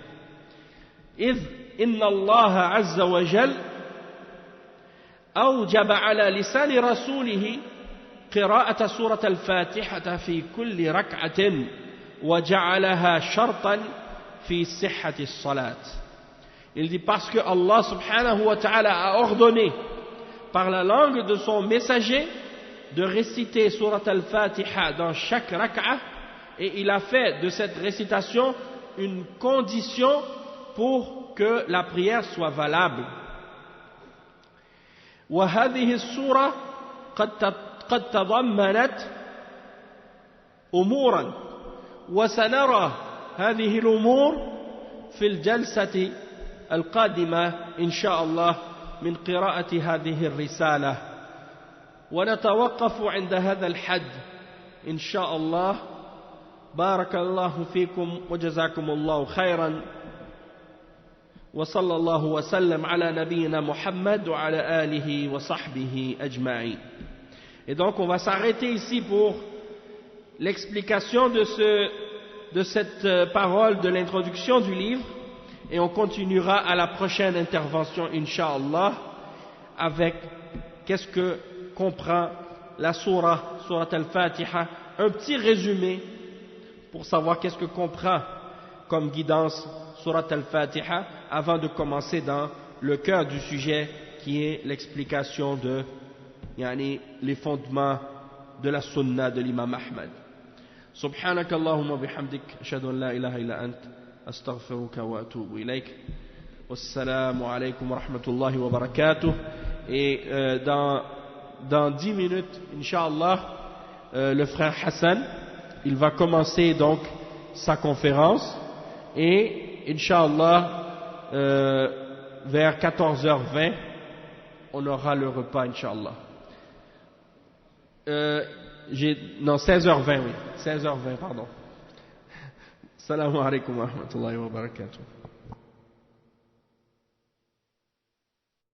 إذ إن الله عز وجل أوجب على لسان رسوله قراءة سورة الفاتحة في كل ركعة وجعلها شرطا في صحة الصلاة. Il dit parce que Allah subhanahu wa ta'ala a ordonné par la langue de son messager de réciter surat al-Fatiha dans chaque rak'a, et il a fait de cette récitation une condition pour que la prière soit valable. وهذه السورة قد تضمنت أمورا وسنرى هذه الأمور في الجلسة القادمة إن شاء الله من قراءة هذه الرسالة، ونتوقف عند هذا الحد إن شاء الله. بارك الله فيكم وجزاكم الله خيرا، وصلى الله وسلم على نبينا محمد وعلى آله وصحبه أجمعين. Et donc on va s'arrêter ici pour l'explication de cette parole de l'introduction du livre, et on continuera à la prochaine intervention Inch'Allah avec qu'est-ce que comprend la sourate al-Fatiha, un petit résumé pour savoir qu'est-ce que comprend comme guidance sourate al-Fatiha, avant de commencer dans le cœur du sujet qui est l'explication de les fondements de la sunna de l'imam Ahmad. Subhanaka Allahumma bihamdik, ashhadu an la ilaha illa ant, astaghfiruka wa atubu ilayk. Wassalamu alaykum wa rahmatullahi wa barakatuh. Et dans 10 minutes, Inch'Allah, le frère Hassan, il va commencer donc sa conférence, et Inch'Allah, vers 14h20, on aura le repas, Inch'Allah. Non, 16h20, oui. 16h20, pardon. Assalamu alaikum wa rahmatullahi wa barakatuh.